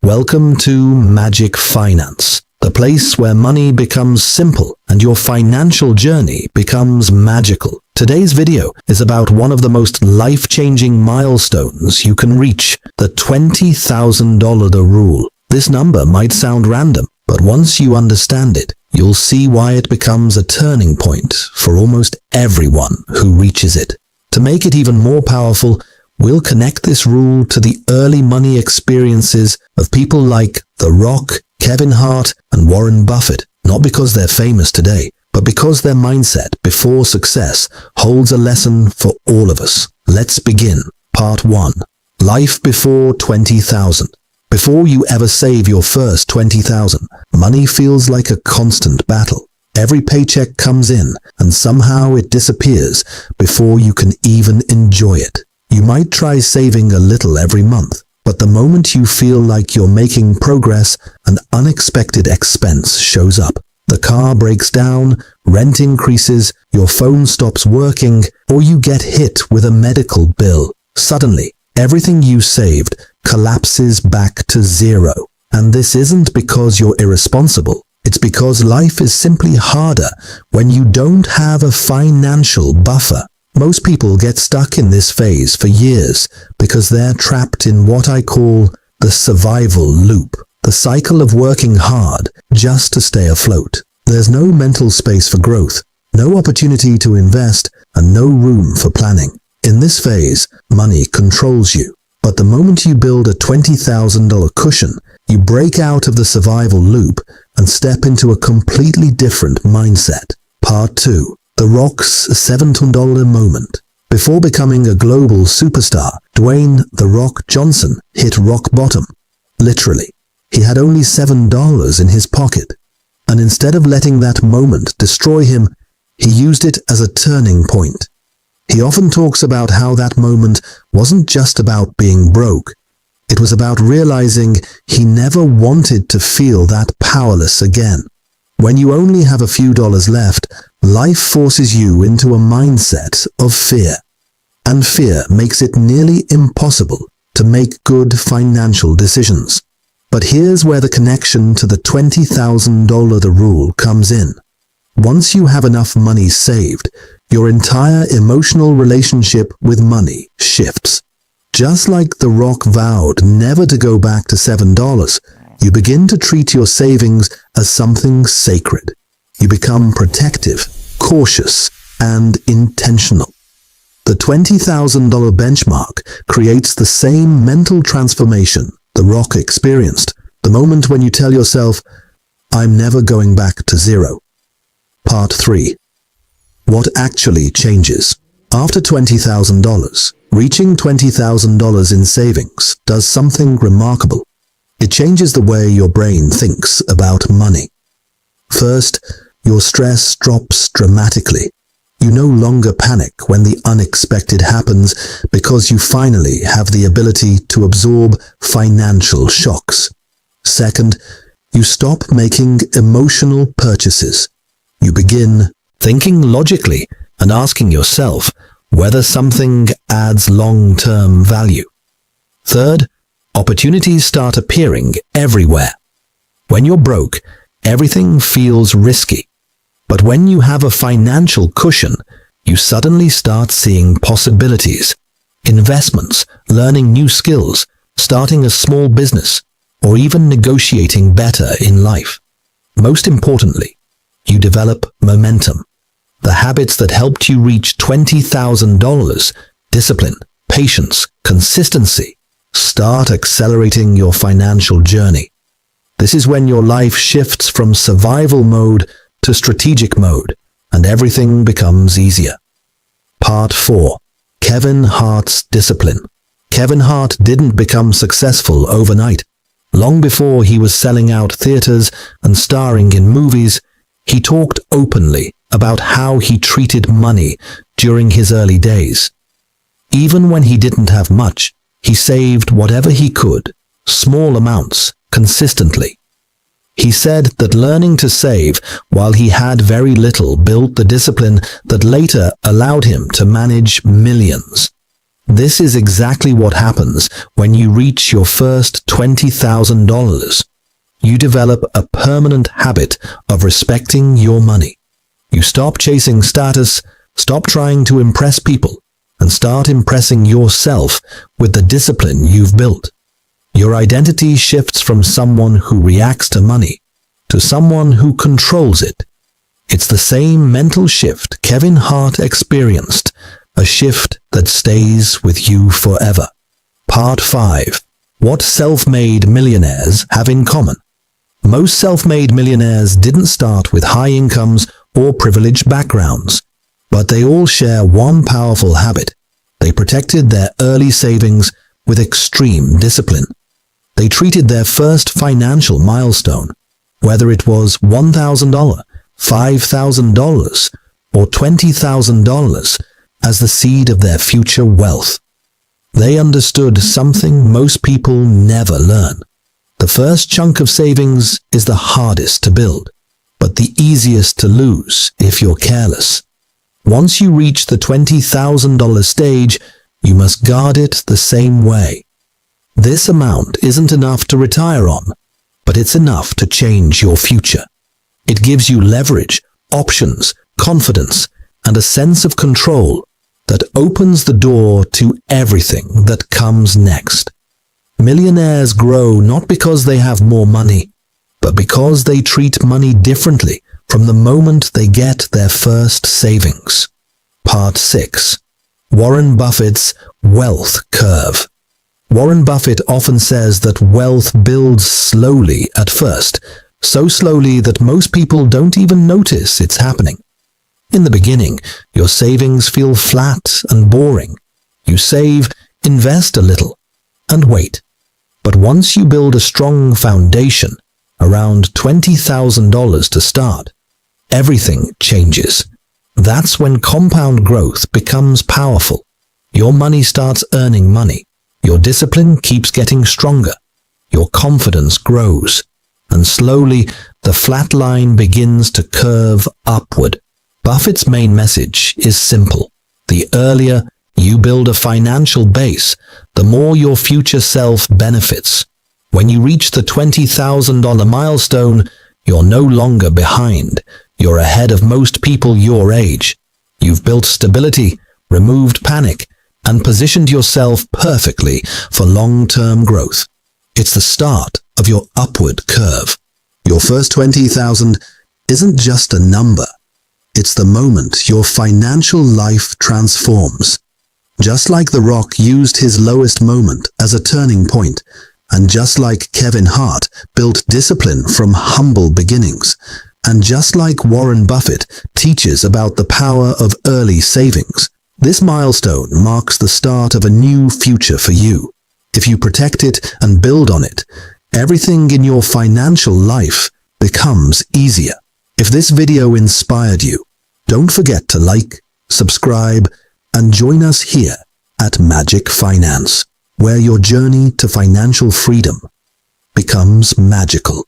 Welcome to Magic Finance, the place where money becomes simple and your financial journey becomes magical. Today's video is about one of the most life-changing milestones you can reach, the $20,000 rule. This number might sound random, but once you understand it, you'll see why it becomes a turning point for almost everyone who reaches it. To make it even more powerful, we'll connect this rule to the early money experiences of people like The Rock, Kevin Hart, and Warren Buffett, not because they're famous today, but because their mindset before success holds a lesson for all of us. Let's begin. Part 1. Life before 20,000. Before you ever save your first 20,000, money feels like a constant battle. Every paycheck comes in, and somehow it disappears before you can even enjoy it. You might try saving a little every month, but the moment you feel like you're making progress, an unexpected expense shows up. The car breaks down, rent increases, your phone stops working, or you get hit with a medical bill. Suddenly, everything you saved collapses back to zero. And this isn't because you're irresponsible. It's because life is simply harder when you don't have a financial buffer. Most people get stuck in this phase for years because they're trapped in what I call the survival loop, the cycle of working hard just to stay afloat. There's no mental space for growth, no opportunity to invest, and no room for planning. In this phase, money controls you. But the moment you build a $20,000 cushion, you break out of the survival loop and step into a completely different mindset. Part 2. The Rock's $7 moment. Before becoming a global superstar, Dwayne "The Rock" Johnson hit rock bottom. Literally. He had only $7 in his pocket. And instead of letting that moment destroy him, he used it as a turning point. He often talks about how that moment wasn't just about being broke. It was about realizing he never wanted to feel that powerless again. When you only have a few dollars left, life forces you into a mindset of fear. And fear makes it nearly impossible to make good financial decisions. But here's where the connection to the $20,000 rule comes in. Once you have enough money saved, your entire emotional relationship with money shifts. Just like The Rock vowed never to go back to $7, you begin to treat your savings as something sacred. You become protective, cautious, and intentional. The $20,000 benchmark creates the same mental transformation The Rock experienced, the moment when you tell yourself, "I'm never going back to zero." Part 3. What actually changes? After $20,000, reaching $20,000 in savings does something remarkable. It changes the way your brain thinks about money. First, your stress drops dramatically. You no longer panic when the unexpected happens because you finally have the ability to absorb financial shocks. Second, you stop making emotional purchases. You begin thinking logically and asking yourself whether something adds long-term value. Third, opportunities start appearing everywhere. When you're broke, everything feels risky. But when you have a financial cushion, you suddenly start seeing possibilities. Investments, learning new skills, starting a small business, or even negotiating better in life. Most importantly, you develop momentum. The habits that helped you reach $20,000, discipline, patience, consistency, start accelerating your financial journey. This is when your life shifts from survival mode to strategic mode, and everything becomes easier. Part 4. Kevin Hart's discipline. Kevin Hart didn't become successful overnight. Long before he was selling out theaters and starring in movies, he talked openly about how he treated money during his early days. Even when he didn't have much, he saved whatever he could, small amounts, consistently. He said that learning to save while he had very little built the discipline that later allowed him to manage millions. This is exactly what happens when you reach your first $20,000. You develop a permanent habit of respecting your money. You stop chasing status, stop trying to impress people, and start impressing yourself with the discipline you've built. Your identity shifts from someone who reacts to money to someone who controls it. It's the same mental shift Kevin Hart experienced, a shift that stays with you forever. Part 5. What self-made millionaires have in common. Most self-made millionaires didn't start with high incomes or privileged backgrounds, but they all share one powerful habit. They protected their early savings with extreme discipline. They treated their first financial milestone, whether it was $1,000, $5,000, or $20,000, as the seed of their future wealth. They understood something most people never learn. The first chunk of savings is the hardest to build, but the easiest to lose if you're careless. Once you reach the $20,000 stage, you must guard it the same way. This amount isn't enough to retire on, but it's enough to change your future. It gives you leverage, options, confidence, and a sense of control that opens the door to everything that comes next. Millionaires grow not because they have more money, but because they treat money differently from the moment they get their first savings. Part 6. Warren Buffett's Wealth Curve. Warren Buffett often says that wealth builds slowly at first, so slowly that most people don't even notice it's happening. In the beginning, your savings feel flat and boring. You save, invest a little, and wait. But once you build a strong foundation, around $20,000 to start, everything changes. That's when compound growth becomes powerful. Your money starts earning money. Your discipline keeps getting stronger. Your confidence grows. And slowly, the flat line begins to curve upward. Buffett's main message is simple. The earlier you build a financial base, the more your future self benefits. When you reach the $20,000 milestone, you're no longer behind. You're ahead of most people your age. You've built stability, removed panic, and positioned yourself perfectly for long-term growth. It's the start of your upward curve. Your first $20,000 isn't just a number. It's the moment your financial life transforms. Just like The Rock used his lowest moment as a turning point, and just like Kevin Hart built discipline from humble beginnings, and just like Warren Buffett teaches about the power of early savings, this milestone marks the start of a new future for you. If you protect it and build on it, everything in your financial life becomes easier. If this video inspired you, don't forget to like, subscribe, and join us here at Magic Finance, where your journey to financial freedom becomes magical.